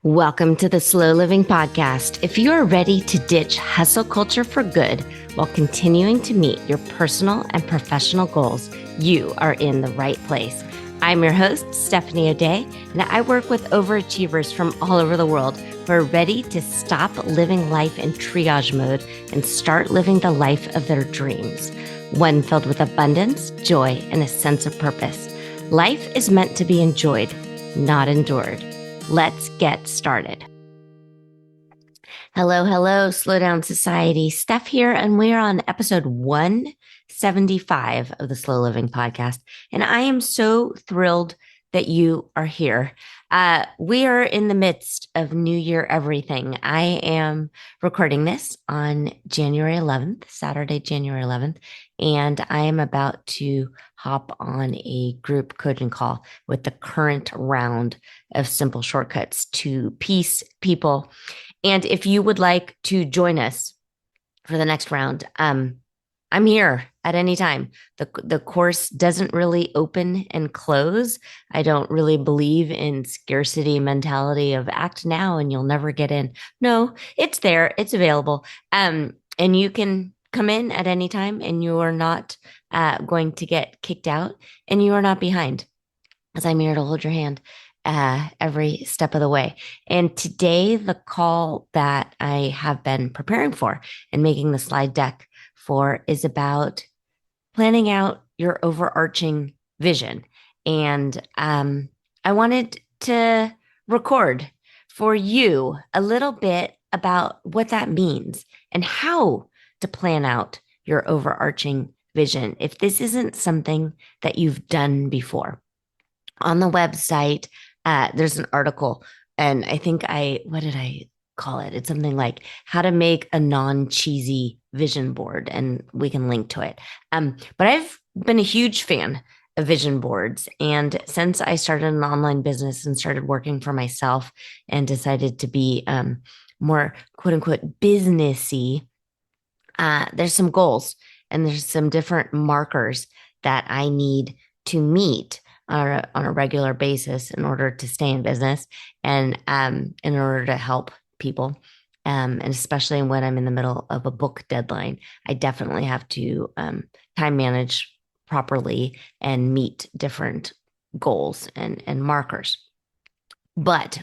Welcome to the Slow Living Podcast. If you are ready to ditch hustle culture for good while continuing to meet your personal and professional goals, you are in the right place. I'm your host, Stephanie O'Day, and I work with overachievers from all over the world who are ready to stop living life in triage mode and start living the life of their dreams, one filled with abundance, joy, and a sense of purpose. Life is meant to be enjoyed, not endured. Let's get started. Hello, Slow Down Society. Steph here, and we are on episode 175 of the Slow Living Podcast. And I am so thrilled that you are here. We are in the midst of New Year everything. I am recording this on January 11th, Saturday, January 11th, and I am about to hop on a group coaching call with the current round of Simple Shortcuts to Peace people. And if you would like to join us for the next round, I'm here at any time. The course doesn't really open and close. I don't really believe in scarcity mentality of act now and you'll never get in. No, it's there. It's available. And you can come in at any time and you are not going to get kicked out and you are not behind, as I'm here to hold your hand every step of the way. And today, the call that I have been preparing for and making the slide deck for is about planning out your overarching vision. And I wanted to record for you a little bit about what that means and how to plan out your overarching vision if this isn't something that you've done before. On the website, there's an article, and I think what did I call it? It's something like how to make a non-cheesy vision board, and we can link to it. But I've been a huge fan of vision boards. And since I started an online business and started working for myself and decided to be more quote unquote businessy, there's some goals and there's some different markers that I need to meet on a regular basis in order to stay in business and in order to help people. And especially when I'm in the middle of a book deadline, I definitely have to time manage properly and meet different goals and markers. But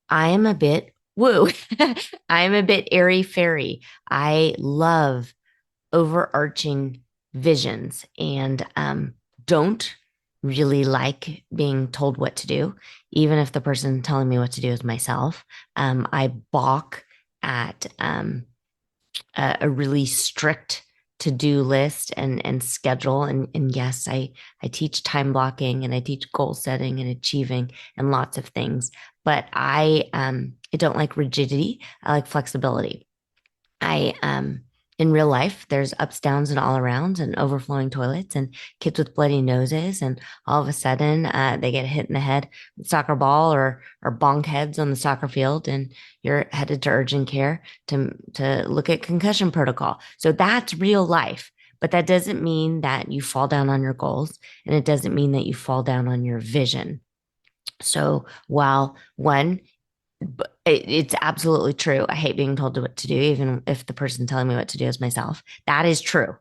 I am a bit woo. I am a bit airy-fairy. I love overarching visions and don't really like being told what to do, even if the person telling me what to do is myself. I balk at a really strict to-do list and schedule. And yes, I teach time blocking and I teach goal setting and achieving and lots of things. But I don't like rigidity. I like flexibility. In real life, there's ups, downs, and all arounds and overflowing toilets and kids with bloody noses. And all of a sudden, they get hit in the head with a soccer ball or bonk heads on the soccer field. And you're headed to urgent care to look at concussion protocol. So that's real life. But that doesn't mean that you fall down on your goals. And it doesn't mean that you fall down on your vision. So while it's absolutely true. I hate being told what to do, even if the person telling me what to do is myself. That is true.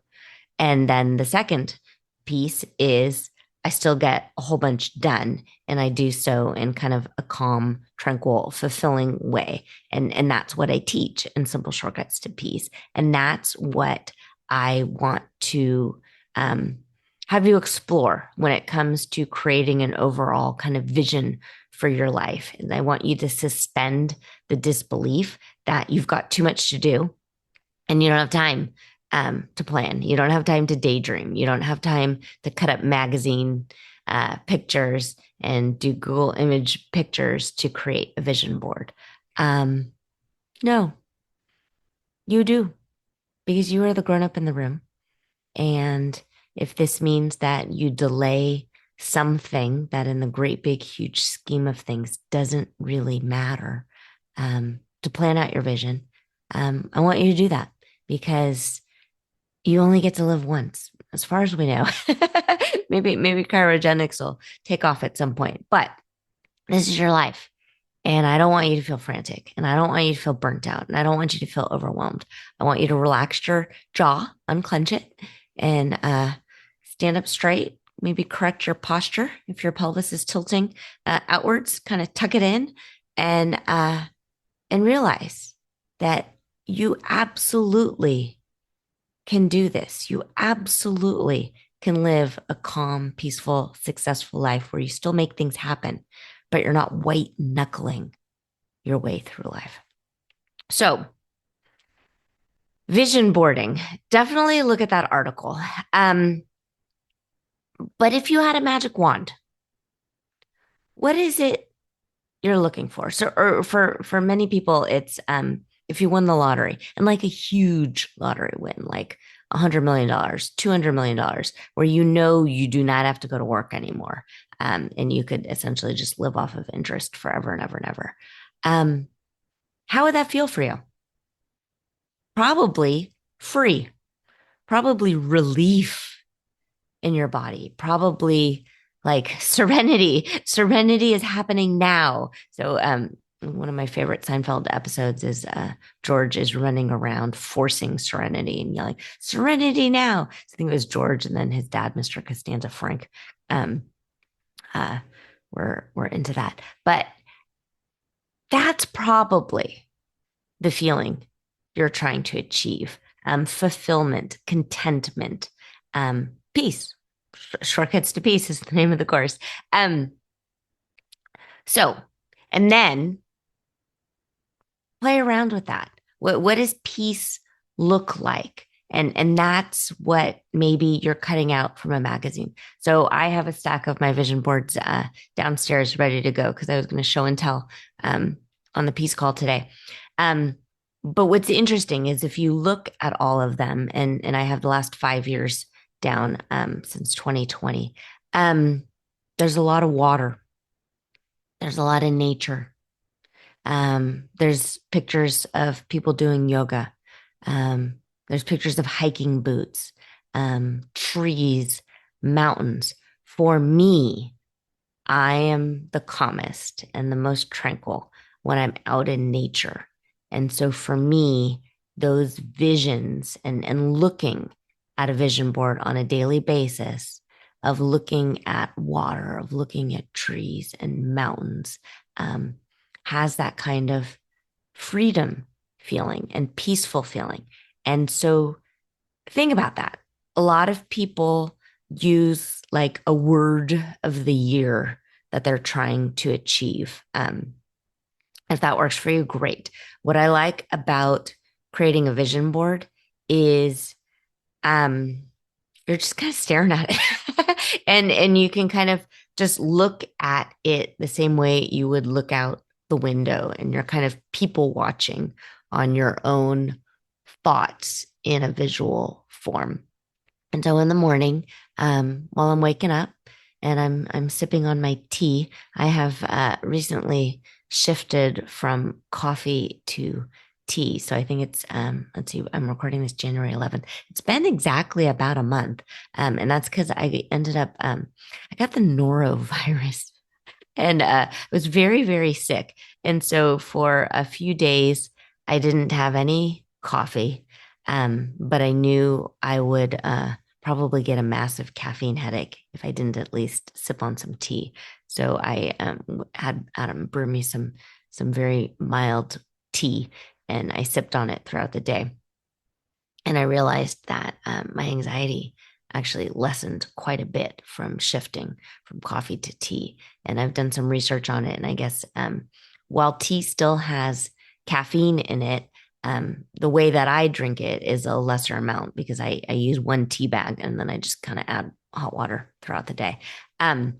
And then the second piece is I still get a whole bunch done and I do so in kind of a calm, tranquil, fulfilling way. And that's what I teach in Simple Shortcuts to Peace. And that's what I want to have you explore when it comes to creating an overall kind of vision for your life. And I want you to suspend the disbelief that you've got too much to do and you don't have time to plan. You don't have time to daydream. You don't have time to cut up magazine pictures and do Google image pictures to create a vision board. No, you do, because you are the grown up in the room. And if this means that you delay something that in the great big huge scheme of things doesn't really matter, to plan out your vision, I want you to do that because you only get to live once, as far as we know. maybe cryogenics will take off at some point, but this is your life And I don't want you to feel frantic, and I don't want you to feel burnt out, and I don't want you to feel overwhelmed. I want you to relax your jaw, unclench it, and stand up straight. Maybe correct your posture if your pelvis is tilting outwards. Kind of tuck it in, and realize that you absolutely can do this. You absolutely can live a calm, peaceful, successful life where you still make things happen, but you're not white knuckling your way through life. So, vision boarding, definitely look at that article. But if you had a magic wand, what is it you're looking for? So, or for many people, it's if you won the lottery, and like a huge lottery win, like $100 million, $200 million, where you know you do not have to go to work anymore, and you could essentially just live off of interest forever and ever and ever. Um, how would that feel for you? Probably free, probably relief in your body, probably like serenity. Serenity is happening now. So, one of my favorite Seinfeld episodes is George is running around forcing serenity and yelling, "Serenity now!" So I think it was George, and then his dad, Mr. Costanza Frank, um, uh, were into that. But that's probably the feeling you're trying to achieve: fulfillment, contentment, peace. Shortcuts to Peace is the name of the course. Um, so, and then play around with that. What does peace look like? And that's what maybe you're cutting out from a magazine. So I have a stack of my vision boards downstairs ready to go because I was going to show and tell on the peace call today. Um, but what's interesting is if you look at all of them, and I have the last 5 years down since 2020, there's a lot of water. There's a lot of nature. There's pictures of people doing yoga. Um, there's pictures of hiking boots, trees, mountains. For me, I am the calmest and the most tranquil when I'm out in nature. And so for me, those visions and looking at a vision board on a daily basis of looking at water, of looking at trees and mountains, um, has that kind of freedom feeling and peaceful feeling. And so think about that. A lot of people use like a word of the year that they're trying to achieve. If that works for you, great. What I like about creating a vision board is um, you're just kind of staring at it, and you can kind of just look at it the same way you would look out the window, and you're kind of people watching on your own thoughts in a visual form. And so in the morning, while I'm waking up and I'm sipping on my tea, I have recently shifted from coffee to tea. So I think it's let's see, I'm recording this January 11th. It's been exactly about a month, and that's because I ended up I got the norovirus, and was very sick. And so for a few days, I didn't have any coffee, but I knew I would probably get a massive caffeine headache if I didn't at least sip on some tea. So I had Adam brew me some very mild tea, and I sipped on it throughout the day. And I realized that my anxiety actually lessened quite a bit from shifting from coffee to tea. And I've done some research on it. And I guess while tea still has caffeine in it, the way that I drink it is a lesser amount because I use one tea bag and then I just kind of add hot water throughout the day. Um,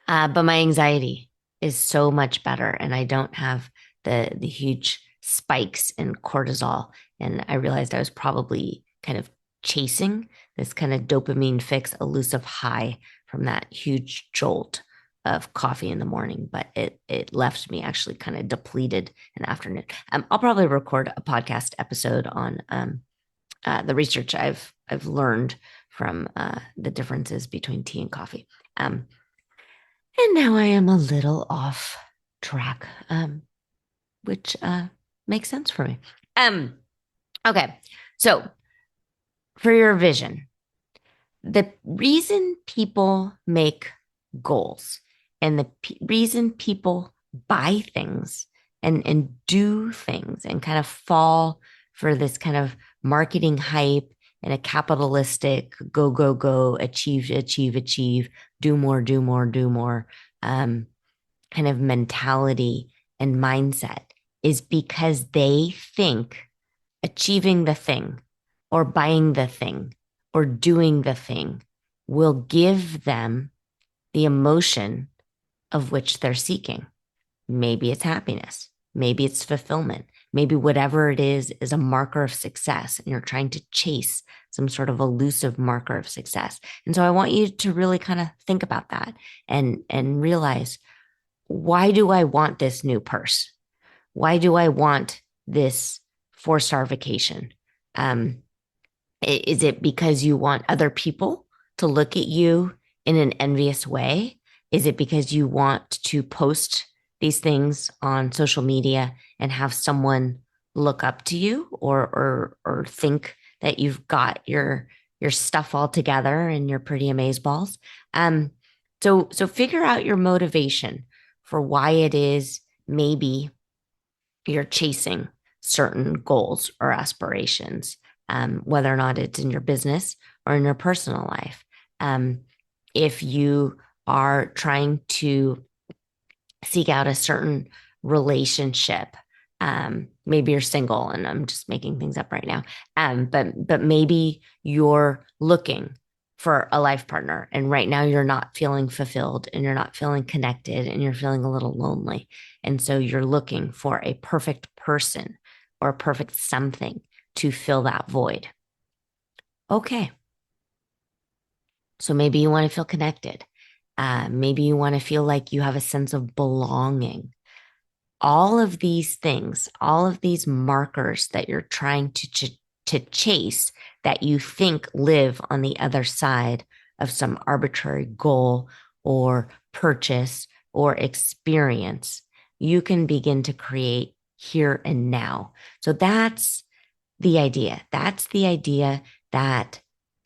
but my anxiety is so much better, and I don't have the huge spikes in cortisol. And I realized I was probably kind of chasing this kind of dopamine fix, elusive high from that huge jolt of coffee in the morning, but it left me actually kind of depleted in the afternoon. I'll probably record a podcast episode on the research I've learned from the differences between tea and coffee. And now I am a little off track, which makes sense for me. Okay, so for your vision, the reason people make goals and the reason people buy things and do things and kind of fall for this kind of marketing hype and a capitalistic go, go, go, achieve, achieve, achieve, do more, do more, do more kind of mentality and mindset is because they think achieving the thing or buying the thing or doing the thing will give them the emotion of which they're seeking. Maybe it's happiness. Maybe it's fulfillment. Maybe whatever it is a marker of success and you're trying to chase some sort of elusive marker of success. And so I want you to really kind of think about that and realize, why do I want this new purse? Why do I want this 4-star vacation? Is it because you want other people to look at you in an envious way? Is it because you want to post these things on social media and have someone look up to you or think that you've got your stuff all together and you're pretty amazeballs? So figure out your motivation for why it is maybe you're chasing certain goals or aspirations, whether or not it's in your business or in your personal life. If you are trying to seek out a certain relationship, maybe you're single and I'm just making things up right now. But maybe you're looking for a life partner and right now you're not feeling fulfilled and you're not feeling connected and you're feeling a little lonely. And so you're looking for a perfect person or a perfect something to fill that void. Okay. So maybe you want to feel connected. Maybe you want to feel like you have a sense of belonging. All of these things, all of these markers that you're trying to chase that you think live on the other side of some arbitrary goal or purchase or experience, you can begin to create here and now. So that's the idea. That's the idea that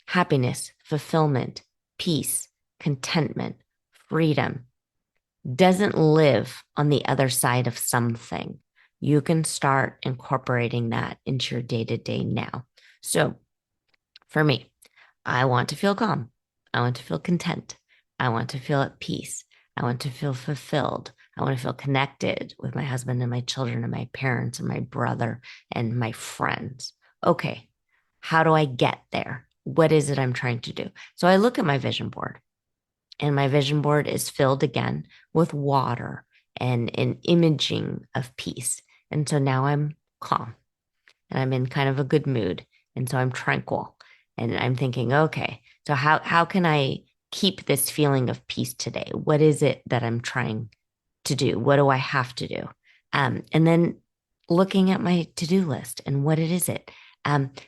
happiness, fulfillment, peace, contentment, freedom doesn't live on the other side of something. You can start incorporating that into your day to day now. So for me, I want to feel calm. I want to feel content. I want to feel at peace. I want to feel fulfilled. I want to feel connected with my husband and my children and my parents and my brother and my friends. Okay, how do I get there? What is it I'm trying to do? So I look at my vision board, and my vision board is filled again with water and an imaging of peace. And so now I'm calm and I'm in kind of a good mood. And so I'm tranquil and I'm thinking, okay, so how can I keep this feeling of peace today? What is it that I'm trying to do? What do I have to do? And then looking at my to-do list and what it is it.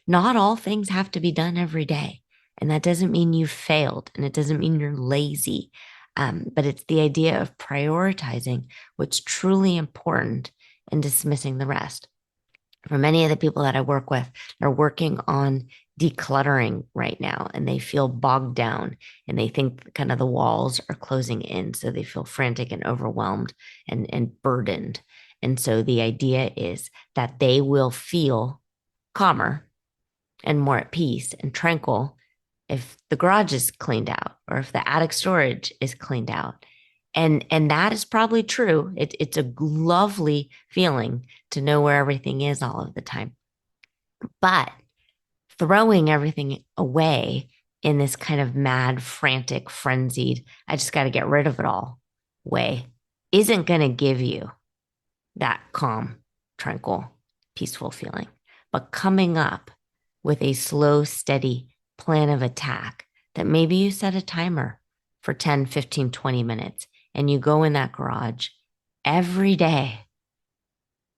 Not all things have to be done every day. And that doesn't mean you've failed and it doesn't mean you're lazy. But it's the idea of prioritizing what's truly important and dismissing the rest. For many of the people that I work with, they're working on decluttering right now and they feel bogged down and they think kind of the walls are closing in. So they feel frantic and overwhelmed and burdened. And so the idea is that they will feel calmer and more at peace and tranquil if the garage is cleaned out or if the attic storage is cleaned out. And that is probably true. It's a lovely feeling to know where everything is all of the time. But throwing everything away in this kind of mad, frantic, frenzied, I just got to get rid of it all way isn't going to give you that calm, tranquil, peaceful feeling. But coming up with a slow, steady plan of attack that maybe you set a timer for 10, 15, 20 minutes and you go in that garage every day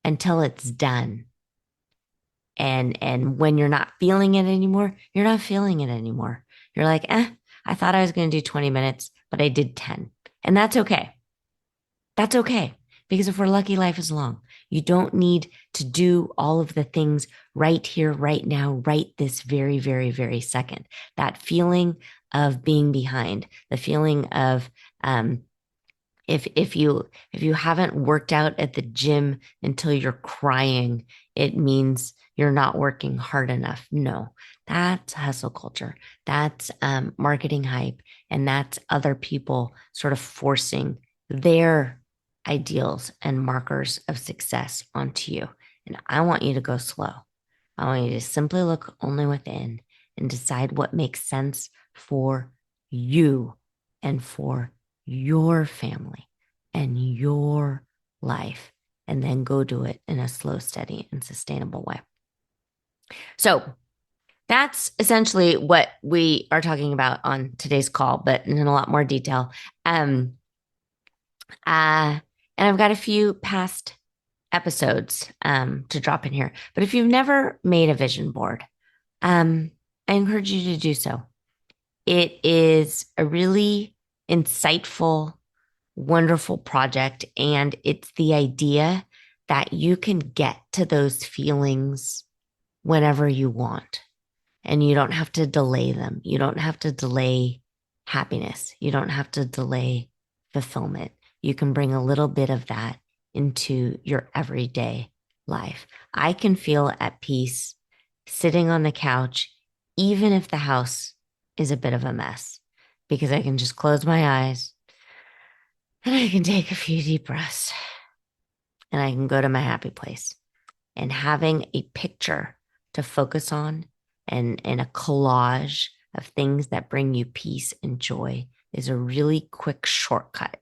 until it's done. And when you're not feeling it anymore, you're not feeling it anymore. You're like, I thought I was going to do 20 minutes, but I did 10. And that's okay. That's okay Because if we're lucky, life is long. You don't need to do all of the things right here, right now, right this very, very, very second. That feeling of being behind, the feeling of if you haven't worked out at the gym until you're crying, it means you're not working hard enough. No, that's hustle culture. That's marketing hype, and that's other people sort of forcing their ideals and markers of success onto you. And I want you to go slow. I want you to simply look only within and decide what makes sense for you and for your family and your life, and then go do it in a slow, steady, and sustainable way. So that's essentially what we are talking about on today's call, but in a lot more detail. And I've got a few past episodes to drop in here. But if you've never made a vision board, I encourage you to do so. It is a really insightful, wonderful project. And it's the idea that you can get to those feelings whenever you want. And you don't have to delay them. You don't have to delay happiness. You don't have to delay fulfillment. You can bring a little bit of that into your everyday life. I can feel at peace sitting on the couch, even if the house is a bit of a mess, because I can just close my eyes and I can take a few deep breaths and I can go to my happy place. And having a picture to focus on and a collage of things that bring you peace and joy is a really quick shortcut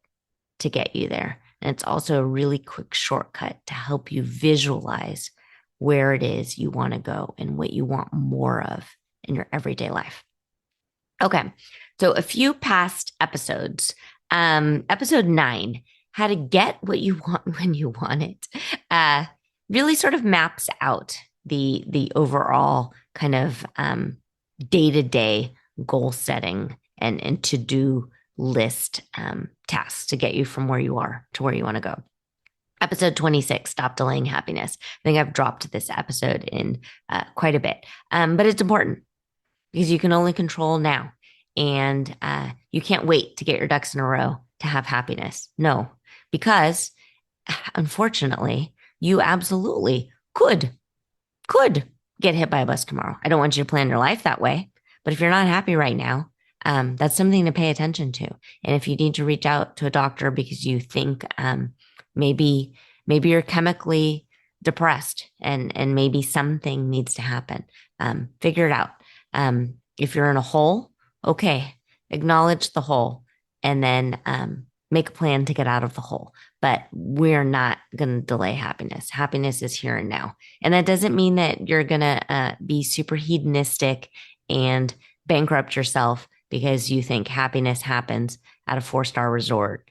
to get you there. And it's also a really quick shortcut to help you visualize where it is you want to go and what you want more of in your everyday life. Okay, so a few past episodes. Episode 9, how to get what you want when you want it, really sort of maps out the overall kind of day-to-day goal setting and to-do list tasks to get you from where you are to where you want to go. Episode 26, Stop Delaying Happiness. I think I've dropped this episode in quite a bit, but it's important because you can only control now. And you can't wait to get your ducks in a row to have happiness. No, because unfortunately, you absolutely could get hit by a bus tomorrow. I don't want you to plan your life that way. But if you're not happy right now, that's something to pay attention to. And if you need to reach out to a doctor because you think maybe you're chemically depressed and maybe something needs to happen, figure it out. If you're in a hole, okay, acknowledge the hole and then make a plan to get out of the hole. But we're not going to delay happiness. Happiness is here and now. And that doesn't mean that you're going to be super hedonistic and bankrupt yourself because you think happiness happens at a 4-star resort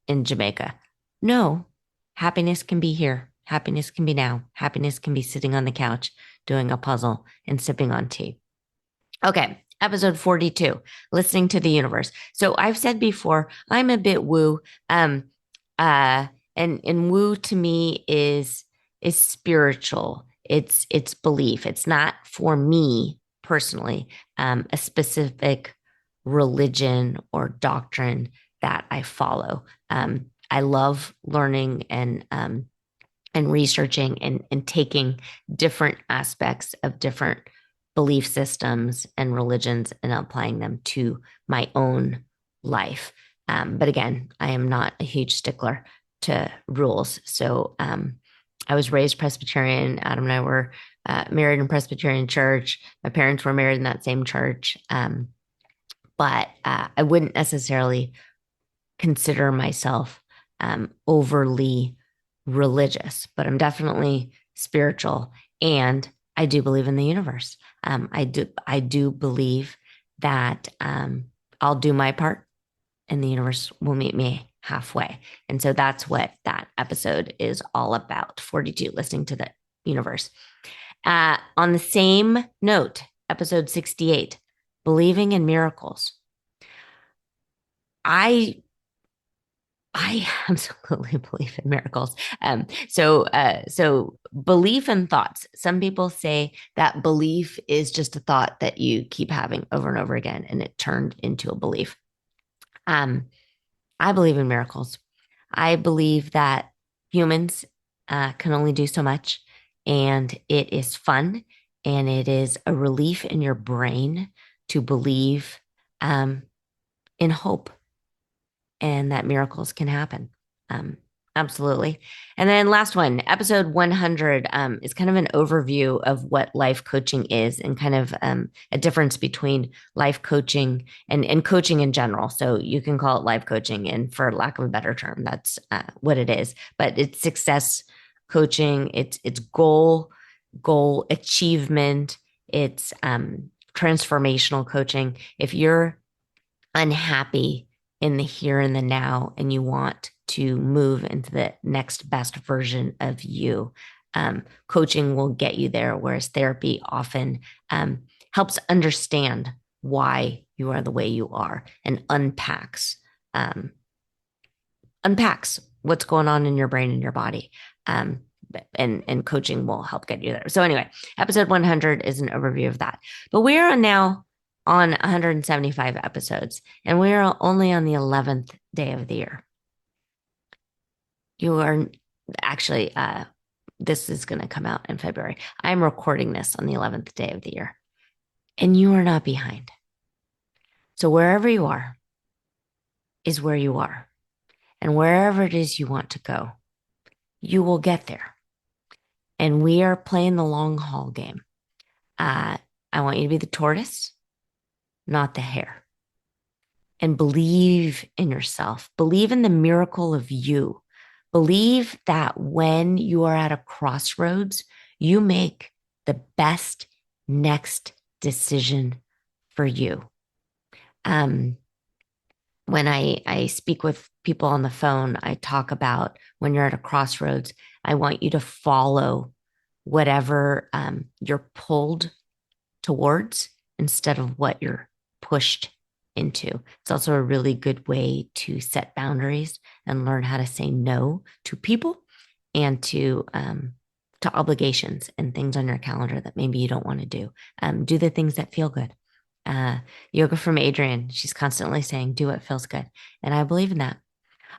in Jamaica. No, happiness can be here. Happiness can be now. Happiness can be sitting on the couch doing a puzzle and sipping on tea. Okay, episode 42, listening to the universe. So I've said before, I'm a bit woo. And woo to me is spiritual. It's belief. It's not for me personally, a specific religion or doctrine that I follow. I love learning and researching and taking different aspects of different belief systems and religions and applying them to my own life. But again, I am not a huge stickler to rules. So I was raised Presbyterian. Adam and I were married in Presbyterian church. My parents were married in that same church. But I wouldn't necessarily consider myself overly religious, but I'm definitely spiritual. And I do believe in the universe. I do believe that I'll do my part and the universe will meet me halfway. And so that's what that episode is all about. 42, listening to the universe. On the same note, episode 68, believing in miracles. I I absolutely believe in miracles. So belief and thoughts. Some people say that belief is just a thought that you keep having over and over again, and it turned into a belief. Um, I believe in miracles. I believe that humans can only do so much, and it is fun, and it is a relief in your brain to believe um, in hope and that miracles can happen. Um, absolutely. And then last one, episode 100 is kind of an overview of what life coaching is and kind of a difference between life coaching and coaching in general. So you can call it life coaching, and for lack of a better term, that's what it is. But it's success coaching. It's goal achievement. It's transformational coaching. If you're unhappy in the here and the now and you want to move into the next best version of you, coaching will get you there, whereas therapy often helps understand why you are the way you are and um, unpacks what's going on in your brain and your body. And coaching will help get you there. So anyway, episode 100 is an overview of that. But we are now on 175 episodes, and we are only on the 11th day of the year. You are actually, this is going to come out in February. I'm recording this on the 11th day of the year, and you are not behind. So wherever you are is where you are. And wherever it is you want to go, you will get there. And we are playing the long haul game. I want you to be the tortoise, not the hare. And believe in yourself. Believe in the miracle of you. Believe that when you are at a crossroads, you make the best next decision for you. When I speak with people on the phone, I talk about when you're at a crossroads, I want you to follow whatever you're pulled towards instead of what you're pushed into. It's also a really good way to set boundaries and learn how to say no to people and to obligations and things on your calendar that maybe you don't want to do. Do the things that feel good. Yoga from Adriene. She's constantly saying, do what feels good. And I believe in that.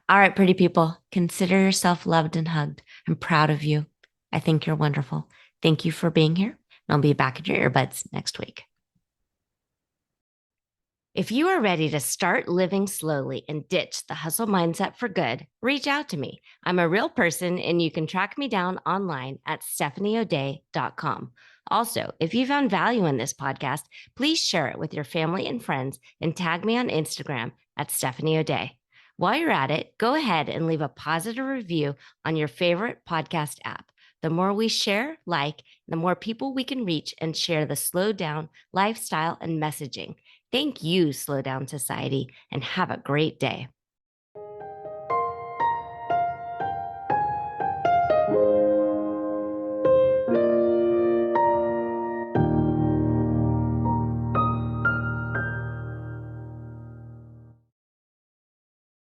All right, pretty people, consider yourself loved and hugged. I'm proud of you. I think you're wonderful. Thank you for being here. And I'll be back in your earbuds next week. If you are ready to start living slowly and ditch the hustle mindset for good, reach out to me. I'm a real person, and you can track me down online at stephanieodea.com. Also, if you found value in this podcast, please share it with your family and friends and tag me on Instagram at Stephanie O'Dea. While you're at it, go ahead and leave a positive review on your favorite podcast app. The more we share, the more people we can reach and share the slow down lifestyle and messaging. Thank you, Slow Down Society, and have a great day.